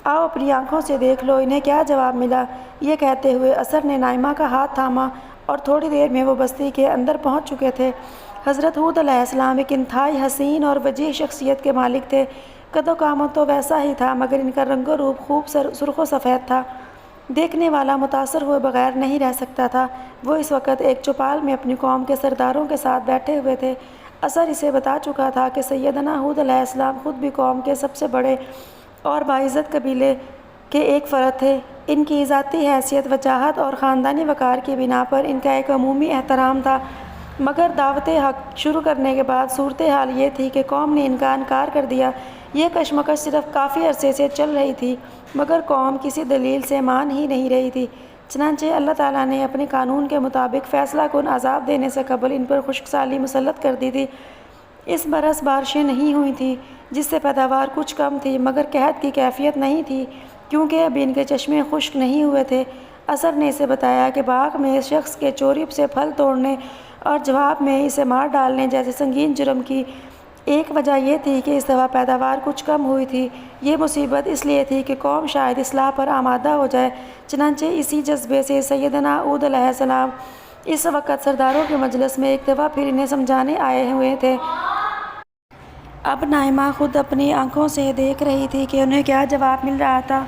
آؤ اپنی آنکھوں سے دیکھ لو انہیں کیا جواب ملا۔ یہ کہتے ہوئے اثر نے نائمہ کا ہاتھ تھاما اور تھوڑی دیر میں وہ بستی کے اندر پہنچ چکے تھے۔ حضرت ہود علیہ السلام ایک انتہائی حسین اور وجیح شخصیت کے مالک تھے۔ قد و قامت تو ویسا ہی تھا مگر ان کا رنگ و روپ خوب سرخ و سفید تھا، دیکھنے والا متاثر ہوئے بغیر نہیں رہ سکتا تھا۔ وہ اس وقت ایک چوپال میں اپنی قوم کے سرداروں کے ساتھ بیٹھے ہوئے تھے۔ اثر اسے بتا چکا تھا کہ سیدنا ہود علیہ السلام خود بھی قوم کے سب سے بڑے اور باعزت قبیلے کے ایک فرد تھے۔ ان کی ذاتی حیثیت، وجاہت اور خاندانی وقار کی بنا پر ان کا ایک عمومی احترام تھا، مگر دعوت حق شروع کرنے کے بعد صورتحال یہ تھی کہ قوم نے ان کا انکار کر دیا۔ یہ کشمکش صرف کافی عرصے سے چل رہی تھی مگر قوم کسی دلیل سے مان ہی نہیں رہی تھی۔ چنانچہ اللہ تعالیٰ نے اپنے قانون کے مطابق فیصلہ کن عذاب دینے سے قبل ان پر خشک سالی مسلط کر دی تھی۔ اس برس بارشیں نہیں ہوئی تھیں جس سے پیداوار کچھ کم تھی، مگر قحط کی کیفیت نہیں تھی کیونکہ ابھی ان کے چشمے خشک نہیں ہوئے تھے۔ اثر نے اسے بتایا کہ باغ میں اس شخص کے چوری سے پھل توڑنے اور جواب میں اسے مار ڈالنے جیسے سنگین جرم کی ایک وجہ یہ تھی کہ اس دفعہ پیداوار کچھ کم ہوئی تھی۔ یہ مصیبت اس لیے تھی کہ قوم شاید اصلاح پر آمادہ ہو جائے۔ چنانچہ اسی جذبے سے سیدنا ہود علیہ السلام اس وقت سرداروں کے مجلس میں ایک دفعہ پھر انہیں سمجھانے آئے ہوئے تھے۔ اب نائمہ خود اپنی آنکھوں سے دیکھ رہی تھی کہ انہیں کیا جواب مل رہا تھا۔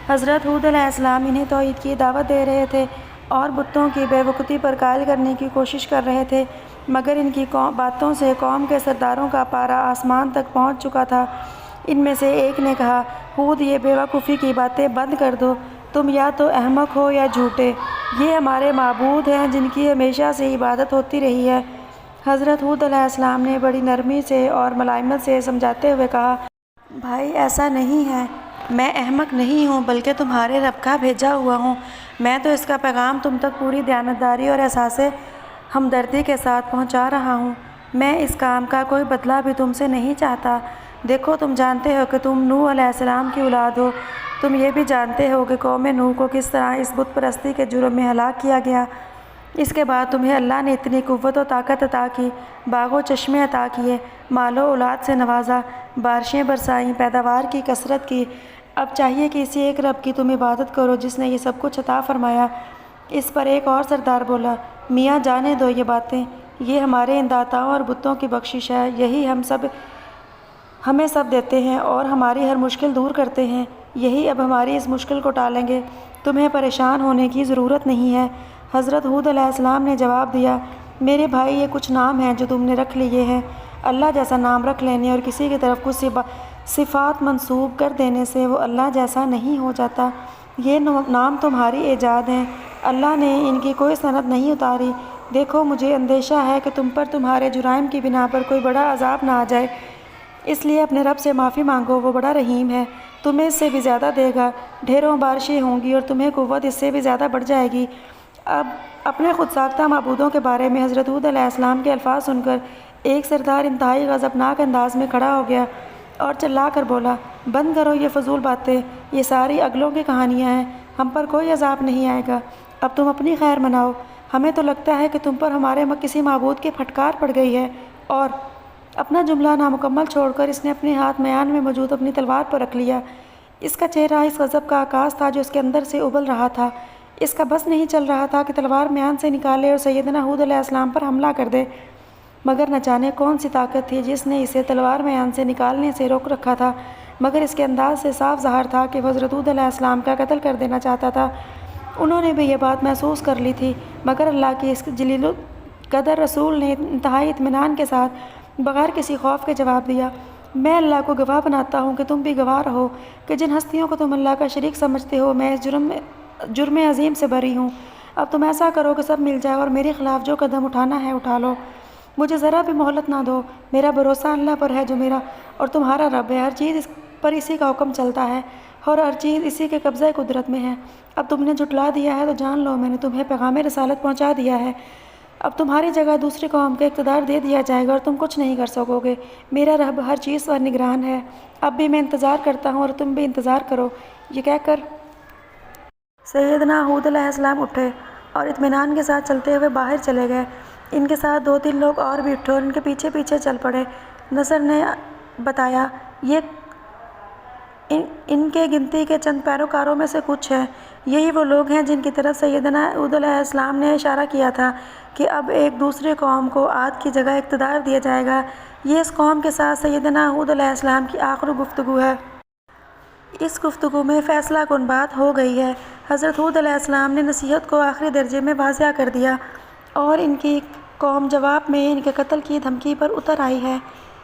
حضرت ہود علیہ السلام انہیں توحید کی دعوت دے رہے تھے اور بتوں کی بے وقوفی پر قائل کرنے کی کوشش کر رہے تھے، مگر ان کی باتوں سے قوم کے سرداروں کا پارا آسمان تک پہنچ چکا تھا۔ ان میں سے ایک نے کہا، ہود یہ بے وقوفی کی باتیں بند کر دو، تم یا تو احمق ہو یا جھوٹے، یہ ہمارے معبود ہیں جن کی ہمیشہ سے عبادت ہوتی رہی ہے۔ حضرت ہود علیہ السلام نے بڑی نرمی سے اور ملائمت سے سمجھاتے ہوئے کہا، بھائی ایسا نہیں ہے، میں احمق نہیں ہوں بلکہ تمہارے رب کا بھیجا ہوا ہوں۔ میں تو اس کا پیغام تم تک پوری دیانتداری اور احساس ہمدردی کے ساتھ پہنچا رہا ہوں۔ میں اس کام کا کوئی بدلہ بھی تم سے نہیں چاہتا۔ دیکھو تم جانتے ہو کہ تم نوح علیہ السلام کی اولاد ہو، تم یہ بھی جانتے ہو کہ قوم نوح کو کس طرح اس بت پرستی کے جرم میں ہلاک کیا گیا۔ اس کے بعد تمہیں اللہ نے اتنی قوت و طاقت عطا کی، باغ و چشمے عطا کیے، مال و اولاد سے نوازا، بارشیں برسائیں، پیداوار کی کثرت کی۔ اب چاہیے کہ اسی ایک رب کی تم عبادت کرو جس نے یہ سب کچھ عطا فرمایا۔ اس پر ایک اور سردار بولا، میاں جانے دو یہ باتیں، یہ ہمارے ان داتاؤں اور بتوں کی بخشش ہے، یہی ہمیں سب دیتے ہیں اور ہماری ہر مشکل دور کرتے ہیں، یہی اب ہماری اس مشکل کو ٹالیں گے، تمہیں پریشان ہونے کی ضرورت نہیں ہے۔ حضرت ہود علیہ السلام نے جواب دیا، میرے بھائی یہ کچھ نام ہیں جو تم نے رکھ لیے ہیں، اللہ جیسا نام رکھ لینے اور کسی کی طرف کچھ صفات منسوب کر دینے سے وہ اللہ جیسا نہیں ہو جاتا۔ یہ نام تمہاری ایجاد ہیں، اللہ نے ان کی کوئی سند نہیں اتاری۔ دیکھو مجھے اندیشہ ہے کہ تم پر تمہارے جرائم کی بنا پر کوئی بڑا عذاب نہ آ جائے، اس لیے اپنے رب سے معافی مانگو، وہ بڑا رحیم ہے، تمہیں اس سے بھی زیادہ دے گا، ڈھیروں بارشیں ہوں گی اور تمہیں قوت اس سے بھی زیادہ بڑھ جائے گی۔ اب اپنے خود ساختہ معبودوں کے بارے میں حضرت ہود علیہ السلام کے الفاظ سن کر ایک سردار انتہائی غضبناک انداز میں کھڑا ہو گیا اور چلا کر بولا، بند کرو یہ فضول باتیں، یہ ساری اگلوں کی کہانیاں ہیں، ہم پر کوئی عذاب نہیں آئے گا، اب تم اپنی خیر مناؤ، ہمیں تو لگتا ہے کہ تم پر ہمارے کسی معبود کی پھٹکار پڑ گئی ہے۔ اور اپنا جملہ نامکمل چھوڑ کر اس نے اپنے ہاتھ میان میں موجود اپنی تلوار پر رکھ لیا۔ اس کا چہرہ اس غضب کا عکاس تھا جو اس کے اندر سے ابل رہا تھا۔ اس کا بس نہیں چل رہا تھا کہ تلوار میان سے نکالے اور سیدنا ہود علیہ السلام پر حملہ کر دے، مگر نہ جانے کون سی طاقت تھی جس نے اسے تلوار میان سے نکالنے سے روک رکھا تھا، مگر اس کے انداز سے صاف ظاہر تھا کہ وہ حضرت ہود علیہ السلام کا قتل کر دینا چاہتا تھا۔ انہوں نے بھی یہ بات محسوس کر لی تھی، مگر اللہ کی اس جلیل القدر رسول نے انتہائی اطمینان کے ساتھ بغیر کسی خوف کے جواب دیا، میں اللہ کو گواہ بناتا ہوں کہ تم بھی گواہ رہو کہ جن ہستیوں کو تم اللہ کا شریک سمجھتے ہو میں اس جرم عظیم سے بری ہوں۔ اب تم ایسا کرو کہ سب مل جائے اور میرے خلاف جو قدم اٹھانا ہے اٹھا لو، مجھے ذرا بھی مہلت نہ دو، میرا بھروسہ اللہ پر ہے جو میرا اور تمہارا رب ہے، ہر چیز پر اسی کا حکم چلتا ہے اور ہر چیز اسی کے قبضہ قدرت میں ہے۔ اب تم نے جھٹلا دیا ہے تو جان لو میں نے تمہیں پیغام رسالت پہنچا دیا ہے، اب تمہاری جگہ دوسری قوم کے اقتدار دے دیا جائے گا اور تم کچھ نہیں کر سکو گے، میرا رب ہر چیز پر نگران ہے، اب بھی میں انتظار کرتا ہوں اور تم بھی انتظار کرو۔ یہ کہہ کر سیدنا ہود علیہ السلام اٹھے اور اطمینان کے ساتھ چلتے ہوئے باہر چلے گئے۔ ان کے ساتھ 2-3 لوگ اور بھی اٹھے اور ان کے پیچھے پیچھے چل پڑے۔ نصر نے بتایا، یہ ان کے گنتی کے چند پیروکاروں میں سے کچھ ہیں۔ یہی وہ لوگ ہیں جن کی طرف سیدنا ہود علیہ السلام نے اشارہ کیا تھا کہ اب ایک دوسرے قوم کو عاد کی جگہ اقتدار دیا جائے گا۔ یہ اس قوم کے ساتھ سیدنا ہود علیہ السلام کی آخری گفتگو ہے۔ اس گفتگو میں فیصلہ کن بات ہو گئی ہے۔ حضرت ہود علیہ السلام نے نصیحت کو آخری درجے میں واضح کر دیا اور ان کی قوم جواب میں ان کے قتل کی دھمکی پر اتر آئی ہے۔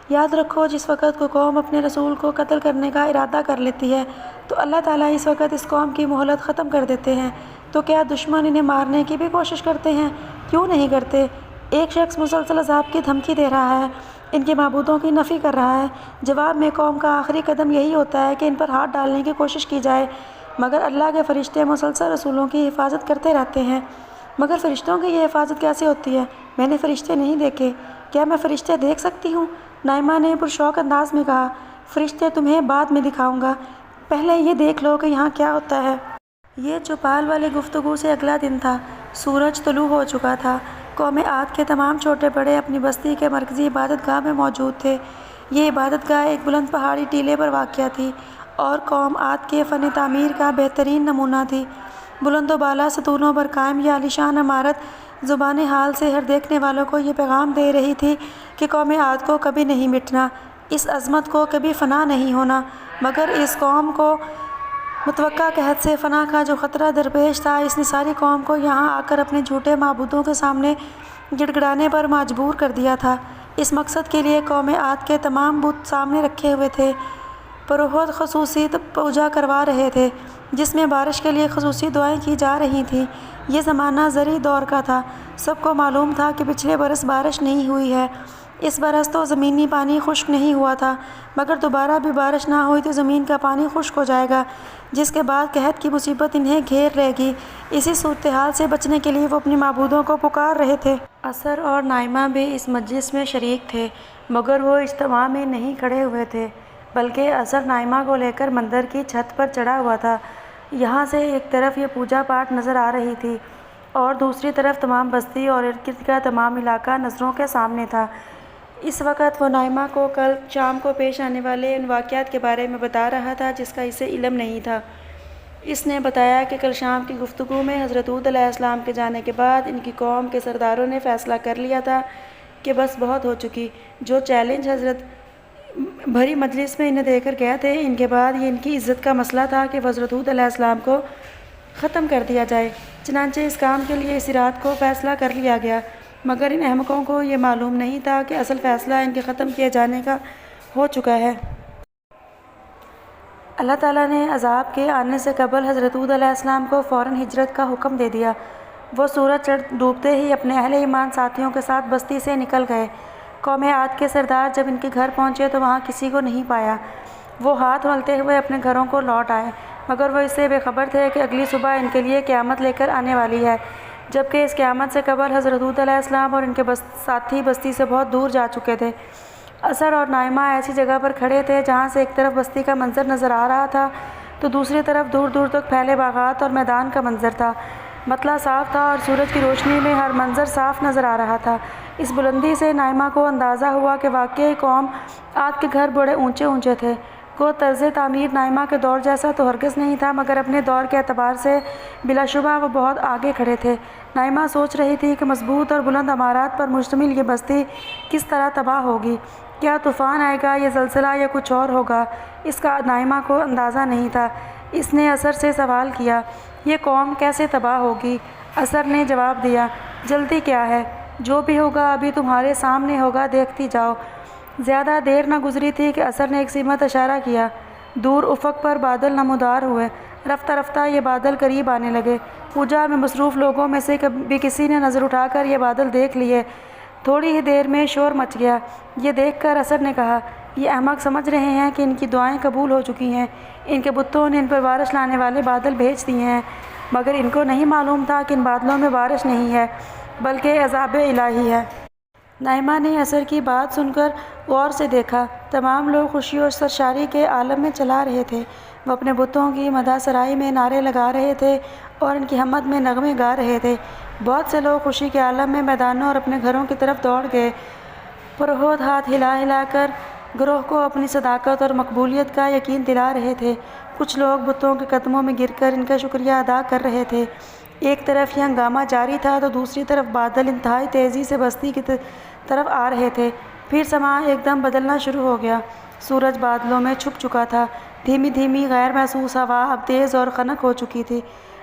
یاد رکھو، جس وقت کوئی قوم اپنے رسول کو قتل کرنے کا ارادہ کر لیتی ہے تو اللہ تعالیٰ اس وقت اس قوم کی مہلت ختم کر دیتے ہیں۔ تو کیا دشمن انہیں مارنے کی بھی کوشش کرتے ہیں؟ کیوں نہیں کرتے؟ ایک شخص مسلسل عذاب کی دھمکی دے رہا ہے، ان کے معبودوں کی نفی کر رہا ہے۔ جواب میں قوم کا آخری قدم یہی ہوتا ہے کہ ان پر ہاتھ ڈالنے کی کوشش کی جائے، مگر اللہ کے فرشتے مسلسل رسولوں کی حفاظت کرتے رہتے ہیں۔ مگر فرشتوں کی یہ حفاظت کیسے ہوتی ہے؟ میں نے فرشتے نہیں دیکھے۔ کیا میں فرشتے دیکھ سکتی ہوں؟ نائمہ نے پرشوق انداز میں کہا، فرشتے تمہیں بعد میں دکھاؤں گا، پہلے یہ دیکھ لو کہ یہاں کیا ہوتا ہے۔ یہ چوپال والی گفتگو سے اگلا دن تھا۔ سورج طلوع ہو چکا تھا۔ قوم عاد کے تمام چھوٹے بڑے اپنی بستی کے مرکزی عبادت گاہ میں موجود تھے۔ یہ عبادت گاہ ایک بلند پہاڑی ٹیلے پر واقع تھی اور قوم عاد کے فن تعمیر کا بہترین نمونہ تھی۔ بلند و بالا ستونوں پر قائم یہ عالیشان عمارت زبان حال سے ہر دیکھنے والوں کو یہ پیغام دے رہی تھی کہ قوم عاد کو کبھی نہیں مٹنا، اس عظمت کو کبھی فنا نہیں ہونا۔ مگر اس قوم کو متوقع قحط سے فنا کا جو خطرہ درپیش تھا، اس نے ساری قوم کو یہاں آ کر اپنے جھوٹے معبودوں کے سامنے گڑ گڑانے پر مجبور کر دیا تھا۔ اس مقصد کے لیے قوم عاد کے تمام بت سامنے رکھے ہوئے تھے، پروہت خصوصی پوجا کروا رہے تھے، جس میں بارش کے لیے خصوصی دعائیں کی جا رہی تھیں۔ یہ زمانہ زرعی دور کا تھا۔ سب کو معلوم تھا کہ پچھلے برس بارش نہیں ہوئی ہے۔ اس برس تو زمینی پانی خشک نہیں ہوا تھا، مگر دوبارہ بھی بارش نہ ہوئی تو زمین کا پانی خشک ہو جائے گا، جس کے بعد قحط کی مصیبت انہیں گھیر لے گی۔ اسی صورتحال سے بچنے کے لیے وہ اپنے معبودوں کو پکار رہے تھے۔ اثر اور نائمہ بھی اس مجلس میں شریک تھے، مگر وہ اجتماع میں نہیں کھڑے ہوئے تھے، بلکہ اثر نائمہ کو لے کر مندر کی چھت پر چڑھا ہوا تھا۔ یہاں سے ایک طرف یہ پوجا پاٹ نظر آ رہی تھی اور دوسری طرف تمام بستی اور ارد گرد کا تمام علاقہ نظروں کے سامنے تھا۔ اس وقت وہ نائمہ کو کل شام کو پیش آنے والے ان واقعات کے بارے میں بتا رہا تھا جس کا اسے علم نہیں تھا۔ اس نے بتایا کہ کل شام کی گفتگو میں حضرت ہود علیہ السلام کے جانے کے بعد ان کی قوم کے سرداروں نے فیصلہ کر لیا تھا کہ بس بہت ہو چکی۔ جو چیلنج حضرت بھری مجلس میں انہیں دے کر گئے تھے، ان کے بعد یہ ان کی عزت کا مسئلہ تھا کہ حضرت ہود علیہ السلام کو ختم کر دیا جائے۔ چنانچہ اس کام کے لیے اسی رات کو فیصلہ کر لیا گیا، مگر ان احمقوں کو یہ معلوم نہیں تھا کہ اصل فیصلہ ان کے ختم کیے جانے کا ہو چکا ہے۔ اللہ تعالیٰ نے عذاب کے آنے سے قبل حضرت ہود علیہ السلام کو فوراً ہجرت کا حکم دے دیا۔ وہ سورج ڈوبتے ہی اپنے اہل ایمان ساتھیوں کے ساتھ بستی سے نکل گئے۔ قوم عاد کے سردار جب ان کے گھر پہنچے تو وہاں کسی کو نہیں پایا۔ وہ ہاتھ ملتے ہوئے اپنے گھروں کو لوٹ آئے، مگر وہ اس سے بے خبر تھے کہ اگلی صبح ان کے لیے قیامت لے کر آنے والی ہے، جبکہ اس قیامت سے قبل حضرت ہود علیہ السلام اور ان کے ساتھی بستی سے بہت دور جا چکے تھے۔ اثر اور نائمہ ایسی جگہ پر کھڑے تھے جہاں سے ایک طرف بستی کا منظر نظر آ رہا تھا تو دوسری طرف دور دور تک پھیلے باغات اور میدان کا منظر تھا۔ مطلع صاف تھا اور سورج کی روشنی میں ہر منظر صاف نظر آ رہا تھا۔ اس بلندی سے نائمہ کو اندازہ ہوا کہ واقعی قوم عاد کے گھر بڑے اونچے اونچے تھے۔ کو طرز تعمیر نائمہ کے دور جیسا تو ہرگز نہیں تھا، مگر اپنے دور کے اعتبار سے بلا شبہ وہ بہت آگے کھڑے تھے۔ نائمہ سوچ رہی تھی کہ مضبوط اور بلند عمارات پر مشتمل یہ بستی کس طرح تباہ ہوگی۔ کیا طوفان آئے گا یا زلزلہ یا کچھ اور ہوگا؟ اس کا نائمہ کو اندازہ نہیں تھا۔ اس نے اثر سے سوال کیا، یہ قوم کیسے تباہ ہوگی؟ اثر نے جواب دیا، جلدی کیا ہے، جو بھی ہوگا ابھی تمہارے سامنے ہوگا، دیکھتی جاؤ۔ زیادہ دیر نہ گزری تھی کہ اثر نے ایک سمت اشارہ کیا۔ دور افق پر بادل نمودار ہوئے۔ رفتہ رفتہ یہ بادل قریب آنے لگے۔ پوجا میں مصروف لوگوں میں سے کبھی کسی نے نظر اٹھا کر یہ بادل دیکھ لیے۔ تھوڑی ہی دیر میں شور مچ گیا۔ یہ دیکھ کر اثر نے کہا، یہ احمق سمجھ رہے ہیں کہ ان کی دعائیں قبول ہو چکی ہیں، ان کے بتوں نے ان پر بارش لانے والے بادل بھیج دیے ہیں، مگر ان کو نہیں معلوم تھا کہ ان بادلوں میں بارش نہیں ہے بلکہ عذاب الہی ہے۔ نائمہ نے اثر کی بات سن کر غور سے دیکھا۔ تمام لوگ خوشی اور سرشاری کے عالم میں چلا رہے تھے۔ وہ اپنے بتوں کی مدح سرائی میں نعرے لگا رہے تھے اور ان کی حمد میں نغمے گا رہے تھے۔ بہت سے لوگ خوشی کے عالم میں میدانوں اور اپنے گھروں کی طرف دوڑ گئے۔ پروہت ہاتھ ہلا ہلا کر گروہ کو اپنی صداقت اور مقبولیت کا یقین دلا رہے تھے۔ کچھ لوگ بتوں کے قدموں میں گر کر ان کا شکریہ ادا کر رہے تھے۔ ایک طرف یہ ہنگامہ جاری تھا تو دوسری طرف بادل انتہائی تیزی سے بستی کی طرف آ رہے تھے۔ پھر سماں ایک دم بدلنا شروع ہو گیا۔ سورج بادلوں میں چھپ چکا تھا۔ دھیمی دھیمی غیر محسوس ہوا اب تیز اور خنک ہو چکی تھی۔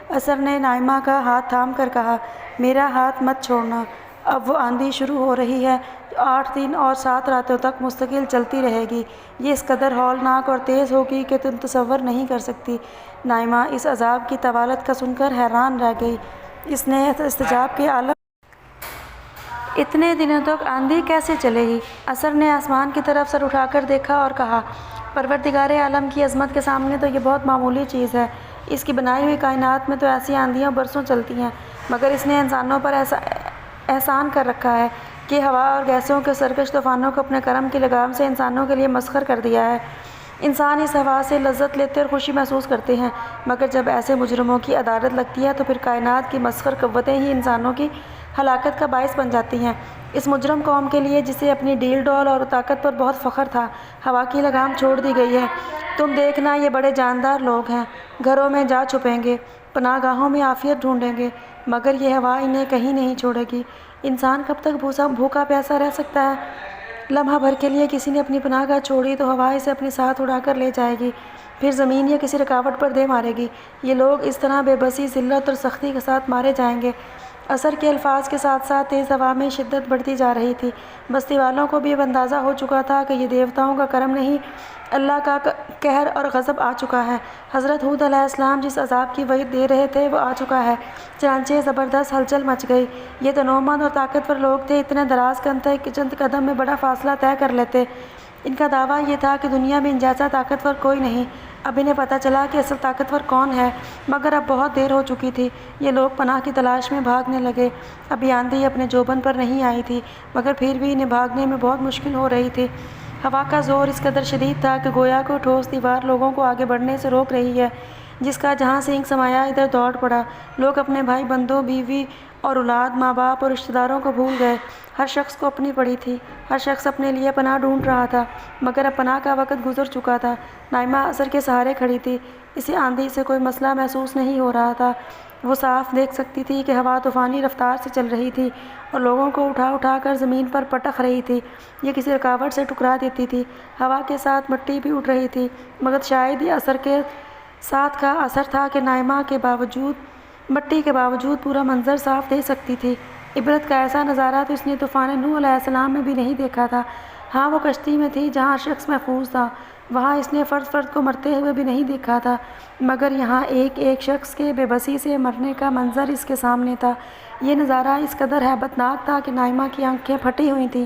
اثر نے نائمہ کا ہاتھ تھام کر کہا، میرا ہاتھ مت چھوڑنا۔ اب وہ آندھی شروع ہو رہی ہے جو 8 دن اور 7 راتوں تک مستقل چلتی رہے گی۔ یہ اس قدر ہولناک اور تیز ہوگی کہ تم تصور نہیں کر سکتی۔ نائمہ اس عذاب کی طوالت کا سن کر حیران رہ گئی۔ اس نے استجاب کے عالم اتنے دنوں تک آندھی کیسے چلے گی؟ اثر نے آسمان کی طرف سر اٹھا کر دیکھا اور کہا، پروردگار عالم کی عظمت کے سامنے تو یہ بہت معمولی چیز ہے۔ اس کی بنائی ہوئی کائنات میں تو ایسی آندھیاں برسوں چلتی ہیں، مگر اس نے انسانوں پر ایسا احسان کر رکھا ہے کہ ہوا اور گیسوں کے سرکش طوفانوں کو اپنے کرم کی لگام سے انسانوں کے لیے مسخر کر دیا ہے۔ انسان اس ہوا سے لذت لیتے اور خوشی محسوس کرتے ہیں، مگر جب ایسے مجرموں کی عدالت لگتی ہے تو پھر کائنات کی مسخر قوتیں ہی انسانوں کی ہلاکت کا باعث بن جاتی ہیں۔ اس مجرم قوم کے لیے جسے اپنی ڈیل ڈول اور طاقت پر بہت فخر تھا، ہوا کی لگام چھوڑ دی گئی ہے۔ تم دیکھنا، یہ بڑے جاندار لوگ ہیں، گھروں میں جا چھپیں گے، پناہ گاہوں میں عافیت ڈھونڈیں گے، مگر یہ ہوا انہیں کہیں نہیں چھوڑے گی۔ انسان کب تک بھوکا پیاسا رہ سکتا ہے؟ لمحہ بھر کے لیے کسی نے اپنی پناہ گاہ چھوڑی تو ہوا اسے اپنے ساتھ اڑا کر لے جائے گی، پھر زمین یا کسی رکاوٹ پر دے مارے گی۔ یہ لوگ اس طرح بے بسی، ذلت اور سختی کے ساتھ مارے جائیں گے۔ اثر کے الفاظ کے ساتھ ساتھ تیز ہوا میں شدت بڑھتی جا رہی تھی۔ بستی والوں کو بھی اب اندازہ ہو چکا تھا کہ یہ دیوتاؤں کا کرم نہیں، اللہ کا قہر اور غضب آ چکا ہے۔ حضرت ہود علیہ السلام جس عذاب کی وعید دے رہے تھے وہ آ چکا ہے۔ چنانچہ زبردست ہلچل مچ گئی۔ یہ تنومند اور طاقتور لوگ تھے، اتنے دراز قد کہ چند قدم میں بڑا فاصلہ طے کر لیتے۔ ان کا دعویٰ یہ تھا کہ دنیا میں ان جیسا طاقتور کوئی نہیں۔ اب انہیں پتہ چلا کہ اصل طاقتور کون ہے، مگر اب بہت دیر ہو چکی تھی۔ یہ لوگ پناہ کی تلاش میں بھاگنے لگے۔ ابھی آندھی اپنے جوبن پر نہیں آئی تھی، مگر پھر بھی انہیں بھاگنے میں بہت مشکل ہو رہی تھی۔ ہوا کا زور اس قدر شدید تھا کہ گویا کوئی ٹھوس دیوار لوگوں کو آگے بڑھنے سے روک رہی ہے، جس کا جہاں سینگ سمایا ادھر دوڑ پڑا۔ لوگ اپنے بھائی بندوں، بیوی اور اولاد، ماں باپ اور رشتہ داروں کو بھول گئے۔ ہر شخص کو اپنی پڑی تھی، ہر شخص اپنے لیے پناہ ڈھونڈ رہا تھا، مگر اب پناہ کا وقت گزر چکا تھا۔ نائمہ اثر کے سہارے کھڑی تھی۔ اسے آندھی سے کوئی مسئلہ محسوس نہیں ہو رہا تھا۔ وہ صاف دیکھ سکتی تھی کہ ہوا طوفانی رفتار سے چل رہی تھی اور لوگوں کو اٹھا اٹھا کر زمین پر پٹک رہی تھی۔ یہ کسی رکاوٹ سے ٹکرا دیتی تھی۔ ہوا کے ساتھ مٹی بھی اٹھ رہی تھی، مگر شاید یہ اثر کے ساتھ کا اثر تھا کہ نائمہ کے مٹی کے باوجود پورا منظر صاف دیکھ سکتی تھی۔ عبرت کا ایسا نظارہ تو اس نے طوفان نوح علیہ السلام میں بھی نہیں دیکھا تھا۔ ہاں، وہ کشتی میں تھی جہاں ہر شخص محفوظ تھا، وہاں اس نے فرد فرد کو مرتے ہوئے بھی نہیں دیکھا تھا، مگر یہاں ایک ایک شخص کے بے بسی سے مرنے کا منظر اس کے سامنے تھا۔ یہ نظارہ اس قدر ہیبت ناک تھا کہ نائمہ کی آنکھیں پھٹی ہوئی تھیں۔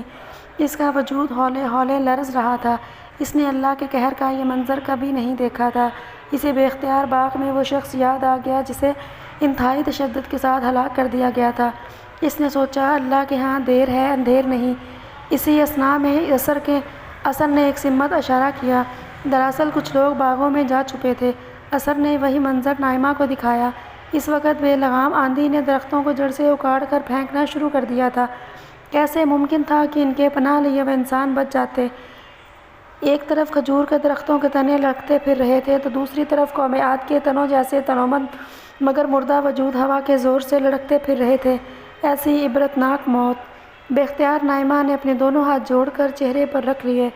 اس کا وجود ہولے ہولے لرز رہا تھا۔ اس نے اللہ کے قہر کا یہ منظر کبھی نہیں دیکھا تھا۔ اسے بے اختیار باغ میں وہ شخص یاد آ گیا جسے انتہائی تشدد کے ساتھ ہلاک کر دیا گیا تھا۔ اس نے سوچا، اللہ کے ہاں دیر ہے اندھیر نہیں۔ اسی اثنا میں اثر نے ایک سمت اشارہ کیا۔ دراصل کچھ لوگ باغوں میں جا چھپے تھے۔ اثر نے وہی منظر نائمہ کو دکھایا۔ اس وقت بے لگام آندھی نے درختوں کو جڑ سے اکھاڑ کر پھینکنا شروع کر دیا تھا۔ کیسے ممکن تھا کہ ان کے پناہ لیے ہوئے انسان بچ جاتے؟ ایک طرف کھجور کے درختوں کے تنے لڑکتے پھر رہے تھے تو دوسری طرف قوم عاد کے تنوں جیسے تنومند مگر مردہ وجود ہوا کے زور سے لڑکتے پھر رہے تھے۔ ایسی عبرتناک موت! بے اختیار نائمہ نے اپنے دونوں ہاتھ جوڑ کر چہرے پر رکھ لیے۔